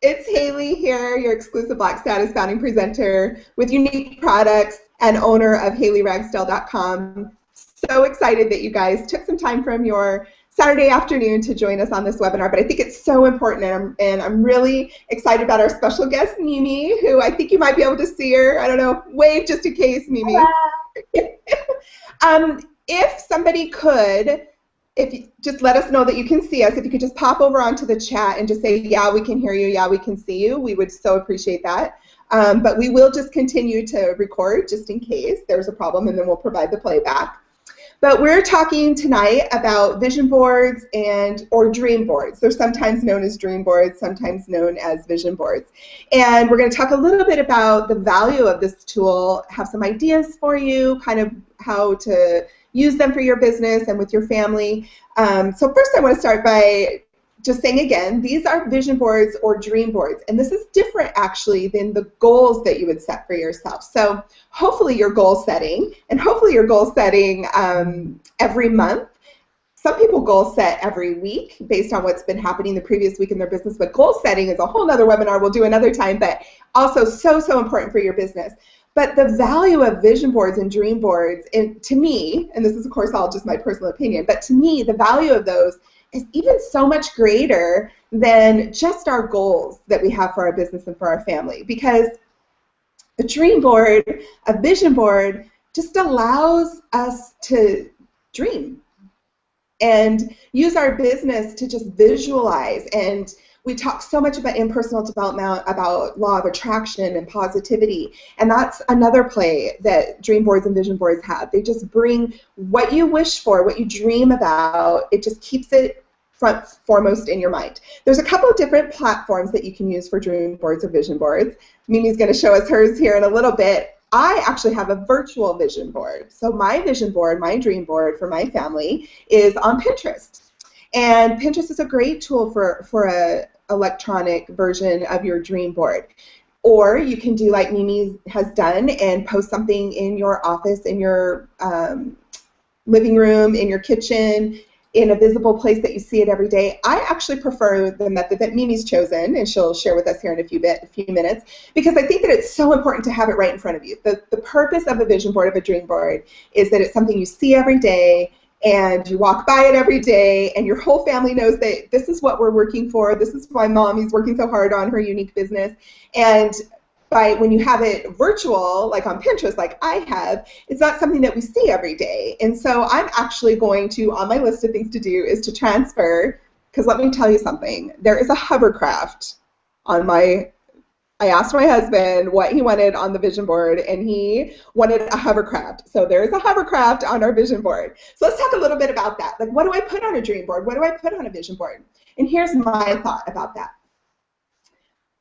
It's Haley here, your exclusive Black Status founding presenter with unique products and owner of HaleyRagsdale.com. So excited that you guys took some time from your Saturday afternoon to join us on this webinar, but I think it's so important, and I'm really excited about our special guest, Mimi, who I think you might be able to see her. I don't know, wave just in case, Mimi. If somebody could, if you just let us know that you can see us, if you could just pop over onto the chat and just say, yeah, we can hear you, yeah, we can see you, we would so appreciate that. But we will just continue to record just in case there's a problem, and then we'll provide the playback. But we're talking tonight about vision boards or dream boards. They're sometimes known as dream boards, sometimes known as vision boards. And we're going to talk a little bit about the value of this tool, have some ideas for you, kind of how to use them for your business and with your family. So first I want to start by just saying again, these are vision boards or dream boards, and this is different actually than the goals that you would set for yourself. So hopefully you're goal setting, and hopefully you're goal setting every month. Some people goal set every week based on what's been happening the previous week in their business, but goal setting is a whole other webinar we'll do another time, but also so important for your business. But the value of vision boards and dream boards, to me, and this is of course all just my personal opinion, but to me the value of those is even so much greater than just our goals that we have for our business and for our family. Because a dream board, a vision board, just allows us to dream and use our business to just visualize. And we talk so much about impersonal development, about law of attraction and positivity, and that's another play that dream boards and vision boards have. They just bring what you wish for, what you dream about, it just keeps it foremost in your mind. There's a couple of different platforms that you can use for dream boards or vision boards. Mimi's going to show us hers here in a little bit. I actually have a virtual vision board. So my vision board, my dream board for my family is on Pinterest. And Pinterest is a great tool for a electronic version of your dream board. Or you can do like Mimi has done and post something in your office, in your living room, in your kitchen, in a visible place that you see it every day. I actually prefer the method that Mimi's chosen, and she'll share with us here in a few minutes, because I think that it's so important to have it right in front of you. The purpose of a vision board, of a dream board, is that it's something you see every day, and you walk by it every day, and your whole family knows that this is what we're working for. This is why Mommy's working so hard on her unique business. And when you have it virtual, like on Pinterest, like I have, it's not something that we see every day. And so I'm actually going to, on my list of things to do, is to transfer, because let me tell you something. There is a hovercraft on I asked my husband what he wanted on the vision board, and he wanted a hovercraft. So there's a hovercraft on our vision board. So let's talk a little bit about that. Like, what do I put on a dream board? What do I put on a vision board? And here's my thought about that.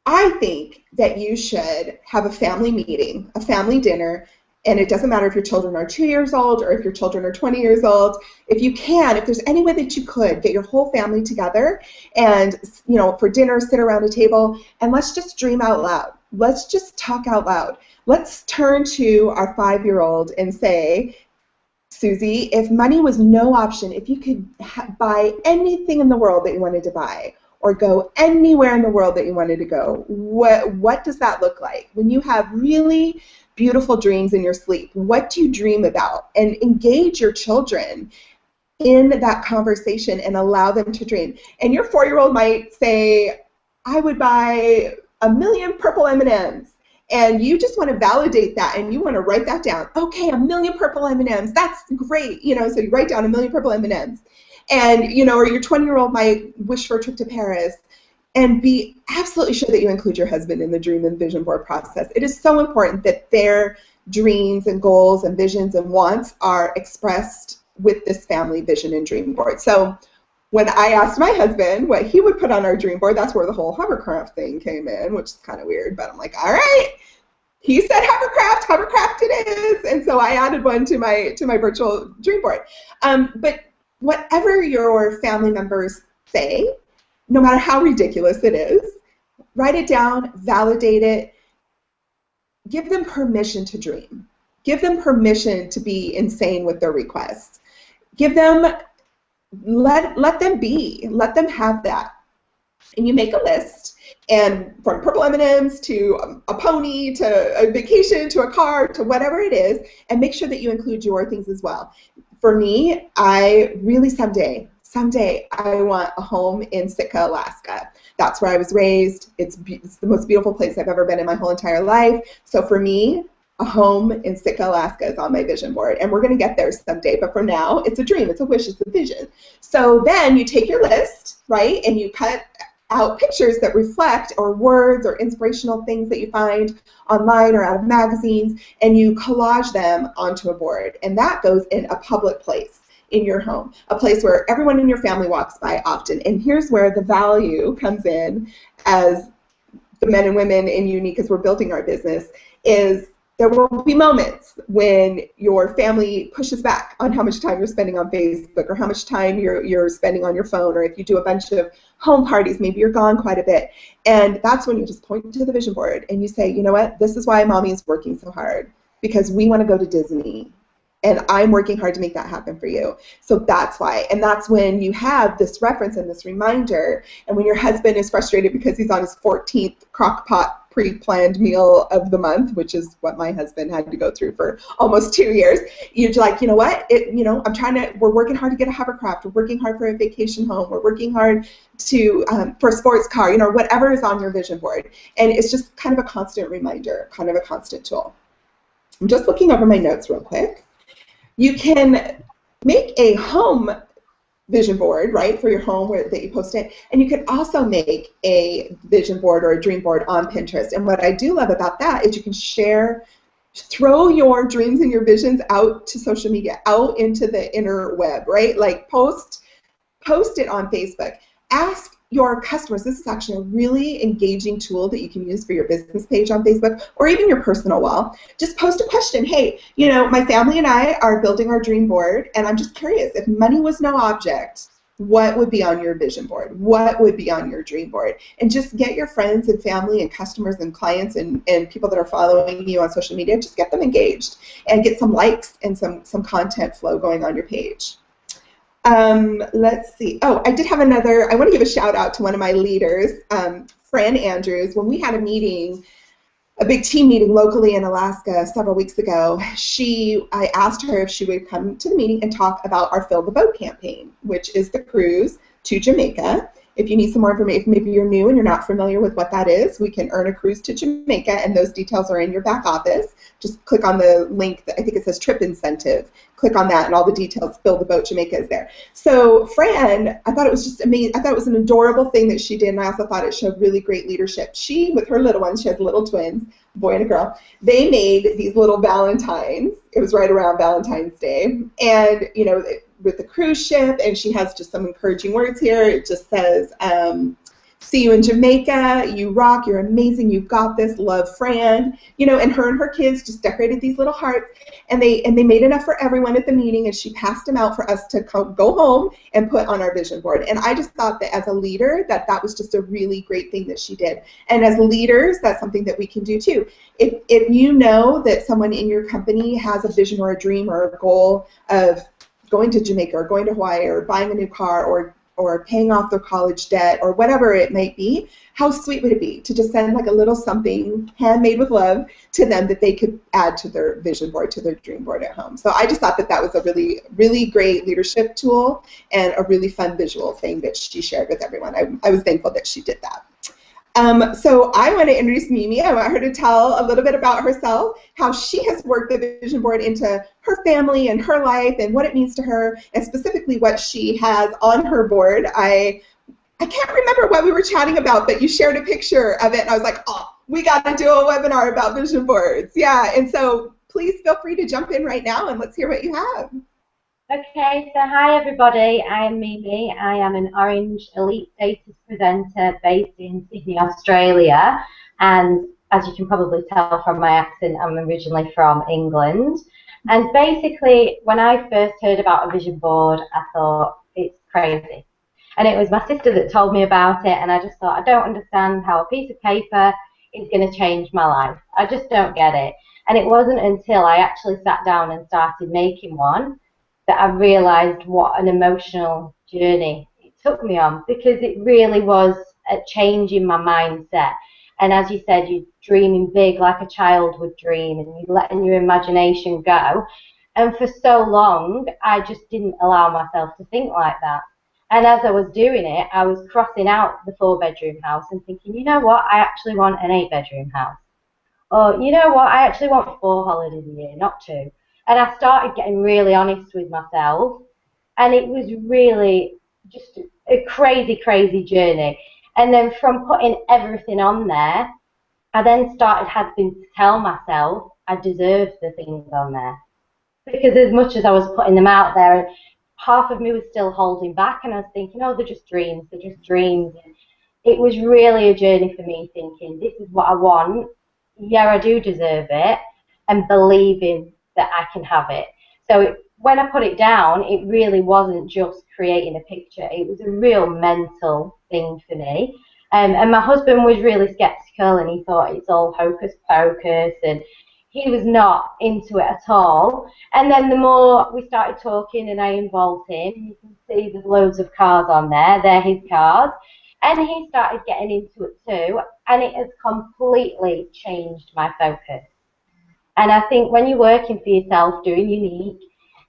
I think that you should have a family meeting, a family dinner, and it doesn't matter if your children are 2 years old or if your children are 20 years old. If you can, if there's any way that you could, get your whole family together and, you know, for dinner, sit around a table, and let's just dream out loud. Let's just talk out loud. Let's turn to our 5-year-old and say, Susie, if money was no option, if you could buy anything in the world that you wanted to buy, or go anywhere in the world that you wanted to go, what does that look like? When you have really beautiful dreams in your sleep, what do you dream about? And engage your children in that conversation and allow them to dream. And your 4-year-old might say, I would buy 1,000,000 purple M&Ms. And you just want to validate that, and you want to write that down. Okay, 1,000,000 purple M&Ms. That's great. You know, so you write down 1,000,000 purple M&Ms. And, you know, or your 20-year-old might wish for a trip to Paris, and be absolutely sure that you include your husband in the dream and vision board process. It is so important that their dreams and goals and visions and wants are expressed with this family vision and dream board. So when I asked my husband what he would put on our dream board, that's where the whole hovercraft thing came in, which is kind of weird, but I'm like, all right. He said hovercraft it is, and so I added one to my virtual dream board. But whatever your family members say, no matter how ridiculous it is, write it down, validate it, give them permission to dream. Give them permission to be insane with their requests. Give them, let them be, let them have that. And you make a list, And from purple M&Ms to a pony to a vacation to a car to whatever it is, and make sure that you include your things as well. For me, I really someday I want a home in Sitka, Alaska. That's where I was raised. It's the most beautiful place I've ever been in my whole entire life. So for me, a home in Sitka, Alaska is on my vision board, and we're going to get there someday. But for now, it's a dream, it's a wish, it's a vision. So then you take your list, right, and you cut out pictures that reflect, or words or inspirational things that you find online or out of magazines, and you collage them onto a board. And that goes in a public place in your home, a place where everyone in your family walks by often. And here's where the value comes in as the men and women in Younique as we're building our business, is there will be moments when your family pushes back on how much time you're spending on Facebook or how much time you're spending on your phone, or if you do a bunch of home parties, maybe you're gone quite a bit. And that's when you just point to the vision board and you say, you know what, this is why Mommy is working so hard, because we want to go to Disney. And I'm working hard to make that happen for you. So that's why. And that's when you have this reference and this reminder. And when your husband is frustrated because he's on his 14th crock pot pre-planned meal of the month, which is what my husband had to go through for almost 2 years, you're like, you know what? We're working hard to get a hovercraft. We're working hard for a vacation home. We're working hard for a sports car, whatever is on your vision board. And it's just kind of a constant reminder, kind of a constant tool. I'm just looking over my notes real quick. You can make a home vision board, right, for your home that you post it, and you can also make a vision board or a dream board on Pinterest. And what I do love about that is you can throw your dreams and your visions out to social media, out into the interweb, right? Like post it on Facebook. Ask your customers. This is actually a really engaging tool that you can use for your business page on Facebook or even your personal wall. Just post a question. Hey, my family and I are building our dream board, and I'm just curious, if money was no object, what would be on your vision board? What would be on your dream board? And just get your friends and family and customers and clients and people that are following you on social media, just get them engaged and get some likes and some content flow going on your page. Let's see. Oh, I did have I want to give a shout out to one of my leaders, Fran Andrews. When we had a big team meeting locally in Alaska several weeks ago, I asked her if she would come to the meeting and talk about our Fill the Boat campaign, which is the cruise to Jamaica. If you need some more information, maybe you're new and you're not familiar with what that is, we can earn a cruise to Jamaica, and those details are in your back office. Just click on the link, I think it says Trip Incentive. Click on that and all the details, Fill the Boat Jamaica is there. So Fran, I thought it was just amazing. I thought it was an adorable thing that she did, and I also thought it showed really great leadership. She, with her little ones, she has little twins, a boy and a girl, they made these little Valentines. It was right around Valentine's Day. And, with the cruise ship, and she has just some encouraging words here. It just says, see you in Jamaica, you rock, you're amazing, you've got this, love Fran. And her kids just decorated these little hearts, and they made enough for everyone at the meeting, and she passed them out for us to go home and put on our vision board. And I just thought that as a leader, that was just a really great thing that she did. And as leaders, that's something that we can do too. If you know that someone in your company has a vision or a dream or a goal of going to Jamaica or going to Hawaii or buying a new car or paying off their college debt or whatever it might be, how sweet would it be to just send like a little something handmade with love to them that they could add to their vision board, to their dream board at home. So I just thought that was a really, really great leadership tool and a really fun visual thing that she shared with everyone. I was thankful that she did that. So I want to introduce Mimi. I want her to tell a little bit about herself, how she has worked the vision board into her family and her life and what it means to her, and specifically what she has on her board. I can't remember what we were chatting about, but you shared a picture of it, and I was like, oh, we got to do a webinar about vision boards. Yeah, and so please feel free to jump in right now, and let's hear what you have. Okay, so hi everybody, I am Mimi. I am an Orange Elite Status presenter based in Sydney, Australia, and as you can probably tell from my accent, I'm originally from England. And basically, when I first heard about a vision board, I thought, it's crazy. And it was my sister that told me about it, and I just thought, I don't understand how a piece of paper is going to change my life. I just don't get it. And it wasn't until I actually sat down and started making one that I realised what an emotional journey it took me on, because it really was a change in my mindset. And as you said, you're dreaming big like a child would dream, and you're letting your imagination go. And for so long, I just didn't allow myself to think like that. And as I was doing it, I was crossing out the 4-bedroom house and thinking, you know what, I actually want an 8-bedroom house. Or, you know what, I actually want 4 holidays a year, not 2. And I started getting really honest with myself. And it was really just a crazy, crazy journey. And then from putting everything on there, I then started having to tell myself I deserved the things on there. Because as much as I was putting them out there, half of me was still holding back, and I was thinking, oh, they're just dreams, they're just dreams. And it was really a journey for me thinking, this is what I want, yeah, I do deserve it, and believing that I can have it. So when I put it down, it really wasn't just creating a picture, it was a real mental thing for me. And my husband was really skeptical, and he thought it's all hocus pocus, and he was not into it at all. And then the more we started talking and I involved him, you can see there's loads of cars on there, they're his cars. And he started getting into it too, and it has completely changed my focus. And I think when you're working for yourself, doing unique,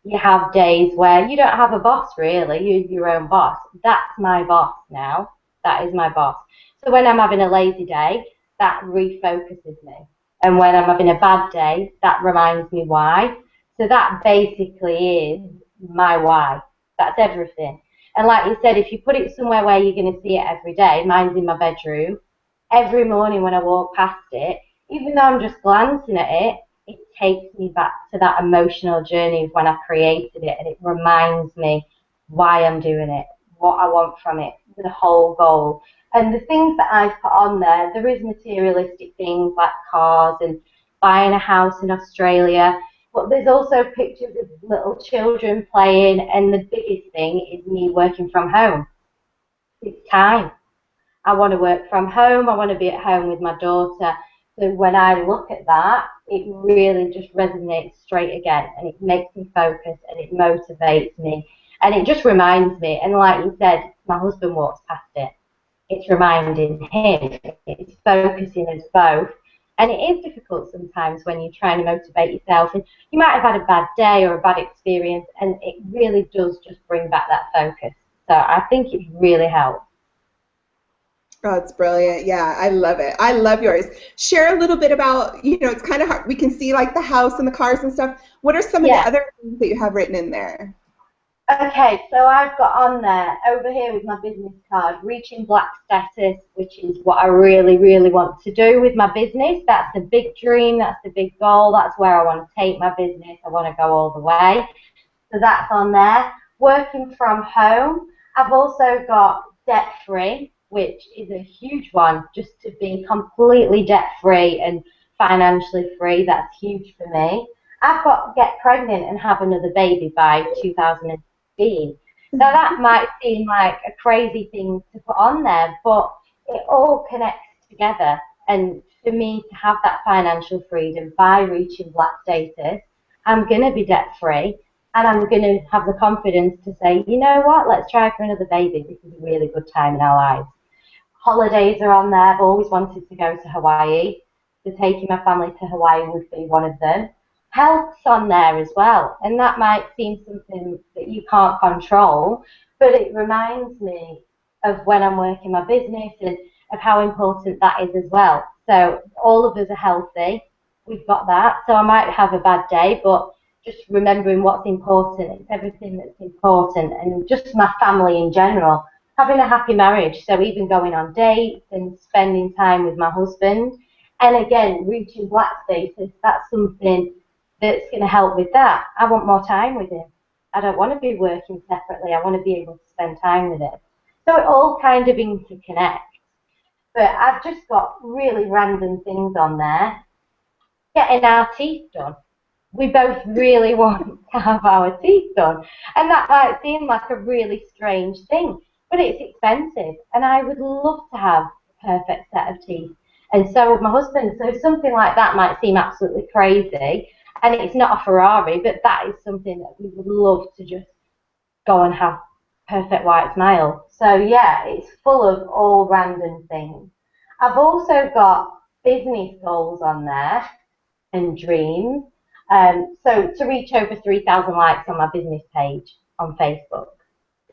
you have days where you don't have a boss really, you're your own boss. That's my boss now, that is my boss. So when I'm having a lazy day, that refocuses me. And when I'm having a bad day, that reminds me why. So that basically is my why. That's everything. And like you said, if you put it somewhere where you're going to see it every day, mine's in my bedroom, every morning when I walk past it, even though I'm just glancing at it, it takes me back to that emotional journey of when I created it, and it reminds me why I'm doing it, what I want from it, the whole goal. And the things that I've put on there, there is materialistic things like cars and buying a house in Australia, but there's also pictures of little children playing, and the biggest thing is me working from home. It's time. I want to work from home, I want to be at home with my daughter. So when I look at that, it really just resonates straight again, and it makes me focus, and it motivates me, and it just reminds me. And like you said, my husband walks past it. It's reminding him, it's focusing us both. And it is difficult sometimes when you're trying to motivate yourself, and you might have had a bad day or a bad experience, and it really does just bring back that focus. So I think it really helps. Oh, it's brilliant. Yeah, I love it. I love yours. Share a little bit about, it's kind of hard. We can see like the house and the cars and stuff. What are some of the other things that you have written in there? Okay, so I've got on there, over here with my business card, reaching black status, which is what I really, really want to do with my business. That's the big dream, that's the big goal, that's where I want to take my business, I want to go all the way. So that's on there. Working from home, I've also got debt-free, which is a huge one, just to be completely debt-free and financially free. That's huge for me. I've got get pregnant and have another baby by 2016. Now that might seem like a crazy thing to put on there, but it all connects together. And for me to have that financial freedom by reaching black status, I'm going to be debt-free, and I'm going to have the confidence to say, you know what, let's try for another baby. This is a really good time in our lives. Holidays are on there. I've always wanted to go to Hawaii. So taking my family to Hawaii would be one of them. Health's on there as well, and that might seem something that you can't control, but it reminds me of when I'm working my business and of how important that is as well. So all of us are healthy. We've got that. So I might have a bad day, but just remembering what's important, it's everything that's important, and just my family in general. Having a happy marriage, so even going on dates and spending time with my husband. And again, reaching black status, that's something that's going to help with that. I want more time with him. I don't want to be working separately. I want to be able to spend time with him. So it all kind of interconnects. But I've just got really random things on there. Getting our teeth done. We both really want to have our teeth done. And that might seem like a really strange thing, but it's expensive. And I would love to have a perfect set of teeth. And so would my husband. So something like that might seem absolutely crazy. And it's not a Ferrari, but that is something that we would love to just go and have perfect white smile. So yeah, it's full of all random things. I've also got business goals on there and dreams. So to reach over 3,000 likes on my business page on Facebook.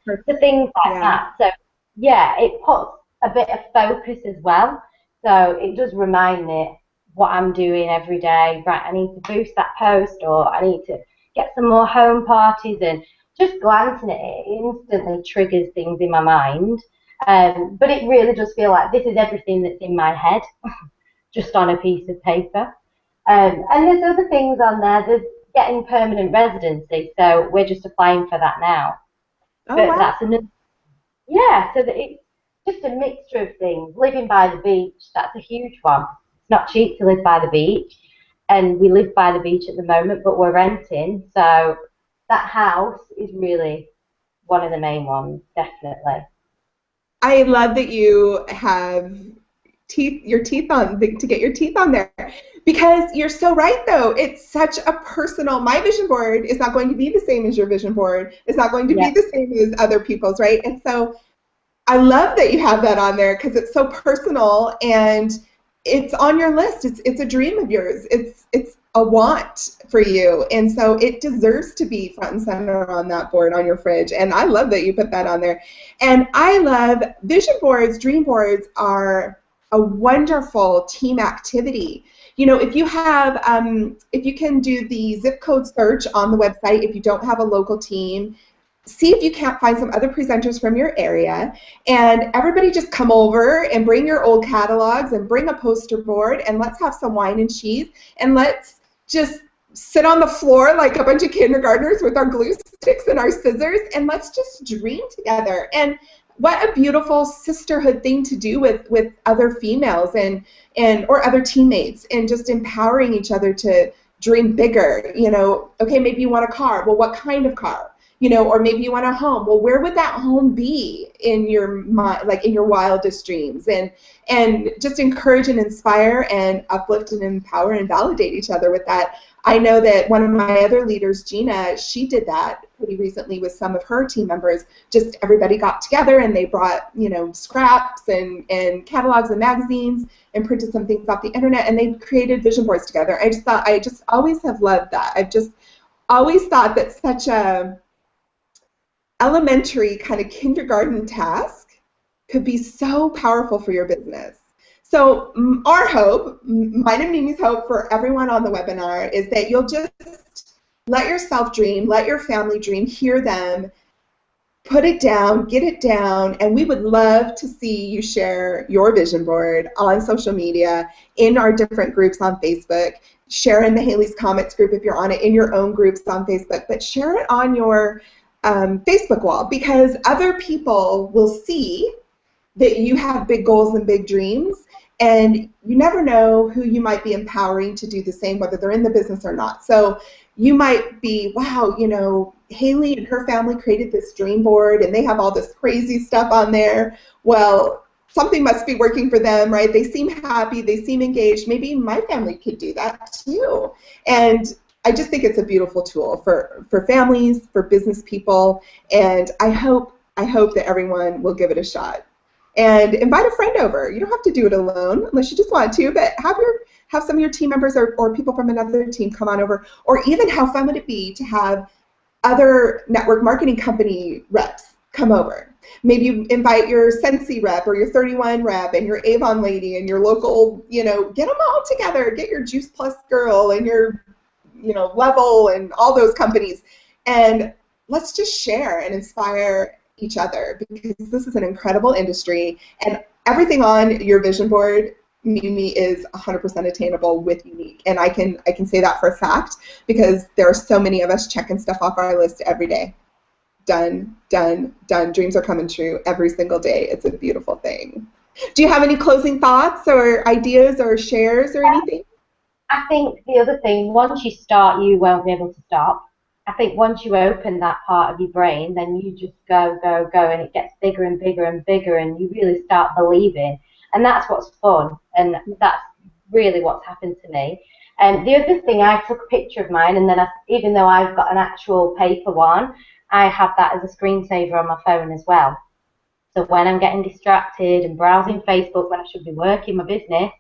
So Perfect. things like Yeah. that. So yeah, it puts a bit of focus as well. So it does remind me what I'm doing every day. Right, I need to boost that post, or I need to get some more home parties, and just glancing at it instantly triggers things in my mind. But it really does feel like this is everything that's in my head, just on a piece of paper. And there's other things on there. There's getting permanent residency, so we're just applying for that now. Oh, But wow. that's another, yeah, so that it's just a mixture of things. Living by the beach, that's a huge one. It's not cheap to live by the beach, and we live by the beach at the moment, but we're renting, so that house is really one of the main ones, definitely. I love that you have your teeth on to get your teeth on there, because you're so right though. It's such a personal. My vision board is not going to be the same as your vision board. It's not going to be Yeah, the same as other people's, right? And so I love that you have that on there because it's so personal and it's on your list. It's a dream of yours. It's a want for you, and so it deserves to be front and center on that board on your fridge. And I love that you put that on there. And I love vision boards. Dream boards are a wonderful team activity. You know, if you can do the zip code search on the website, if you don't have a local team, see if you can't find some other presenters from your area, and everybody just come over and bring your old catalogs and bring a poster board, and let's have some wine and cheese, and let's just sit on the floor like a bunch of kindergartners with our glue sticks and our scissors, and let's just dream together. And what a beautiful sisterhood thing to do with other females and or other teammates, and just empowering each other to dream bigger. You know, okay, maybe you want a car. Well, what kind of car? You know, or maybe you want a home. Well, where would that home be in your mind, like in your wildest dreams? And just encourage and inspire and uplift and empower and validate each other with that. I know that one of my other leaders, Gina, she did that pretty recently with some of her team members. Just everybody got together and they brought, you know, scraps and catalogs and magazines and printed some things off the internet, and they created vision boards together. I just always have loved that. I've just always thought that such a elementary kind of kindergarten task could be so powerful for your business. So our hope, mine and Mimi's hope for everyone on the webinar, is that you'll just let yourself dream, let your family dream, hear them, put it down, get it down, and we would love to see you share your vision board on social media, in our different groups on Facebook. Share in the Haley's Comics group if you're on it, in your own groups on Facebook, but share it on your Facebook wall, because other people will see that you have big goals and big dreams, and you never know who you might be empowering to do the same, whether they're in the business or not. So you might be, wow, you know, Haley and her family created this dream board and they have all this crazy stuff on there. Well, something must be working for them, right? They seem happy, they seem engaged. Maybe my family could do that too. And I just think it's a beautiful tool for families, for business people, and I hope that everyone will give it a shot. And invite a friend over. You don't have to do it alone unless you just want to, but have some of your team members or people from another team come on over. Or even how fun would it be to have other network marketing company reps come over. Maybe you invite your Scentsy rep or your 31 rep and your Avon lady and your local, you know, get them all together. Get your Juice Plus girl and your, you know, Level and all those companies, and let's just share and inspire each other, because this is an incredible industry, and everything on your vision board, Mimi, is 100% attainable with Unique, and I can say that for a fact, because there are so many of us checking stuff off our list every day. Done, done, done. Dreams are coming true every single day. It's a beautiful thing. Do you have any closing thoughts or ideas or shares or anything? I think the other thing, once you start, you won't be able to stop. I think once you open that part of your brain, then you just go, go, go, and it gets bigger and bigger and bigger, and you really start believing. And that's what's fun, and that's really what's happened to me. And the other thing, I took a picture of mine, and then even though I've got an actual paper one, I have that as a screensaver on my phone as well. So when I'm getting distracted and browsing Facebook when I should be working my business,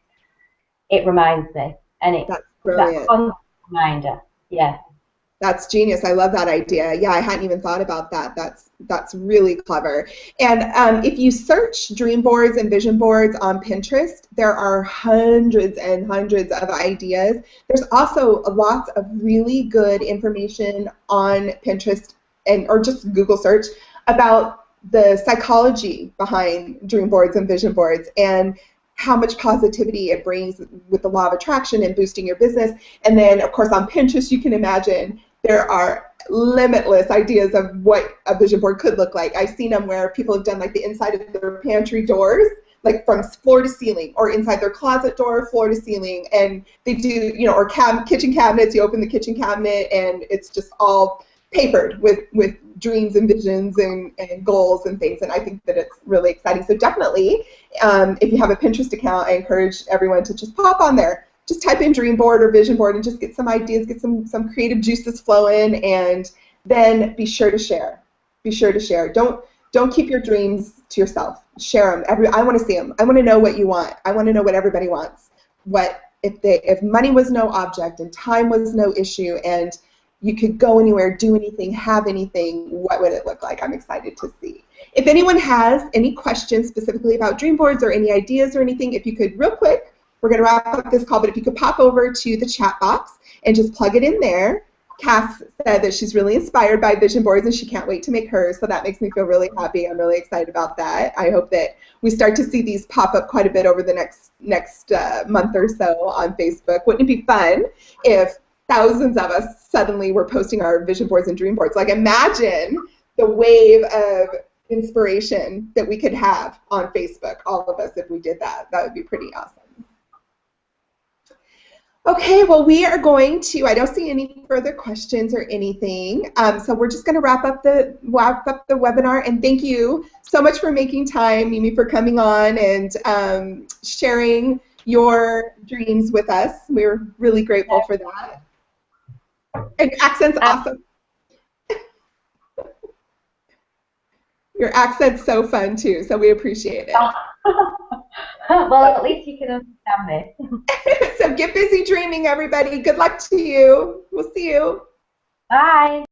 it reminds me. And it's That's that brilliant. constant reminder. Yeah. That's genius. I love that idea. Yeah, I hadn't even thought about that. That's really clever. And if you search dream boards and vision boards on Pinterest, there are hundreds and hundreds of ideas. There's also lots of really good information on Pinterest or just Google search about the psychology behind dream boards and vision boards and how much positivity it brings with the law of attraction and boosting your business. And then, of course, on Pinterest, you can imagine there are limitless ideas of what a vision board could look like. I've seen them where people have done like the inside of their pantry doors, like from floor to ceiling, or inside their closet door, floor to ceiling, and they do, or kitchen cabinets. You open the kitchen cabinet, and it's just all papered with dreams and visions and goals and things, and I think that it's really exciting. So definitely, if you have a Pinterest account, I encourage everyone to just pop on there. Just type in dream board or vision board and just get some ideas, get some creative juices flowing, and then be sure to share. Be sure to share. Don't keep your dreams to yourself. Share them. I want to see them. I want to know what you want. I want to know what everybody wants. If money was no object and time was no issue and you could go anywhere, do anything, have anything, what would it look like? I'm excited to see. If anyone has any questions specifically about dream boards or any ideas or anything, if you could real quick, we're going to wrap up this call, but if you could pop over to the chat box and just plug it in there. Cass said that she's really inspired by vision boards and she can't wait to make hers, so that makes me feel really happy. I'm really excited about that. I hope that we start to see these pop up quite a bit over the next month or so on Facebook. Wouldn't it be fun if thousands of us suddenly were posting our vision boards and dream boards? Like, imagine the wave of inspiration that we could have on Facebook, all of us, if we did that. That would be pretty awesome. Okay, well, we are going to, I don't see any further questions or anything, so we're just going to wrap up the webinar, and thank you so much for making time, Mimi, for coming on and sharing your dreams with us. We're really grateful for that. And your accent's awesome. Your accent's so fun, too, so we appreciate it. Well, at least you can understand me. So get busy dreaming, everybody. Good luck to you. We'll see you. Bye.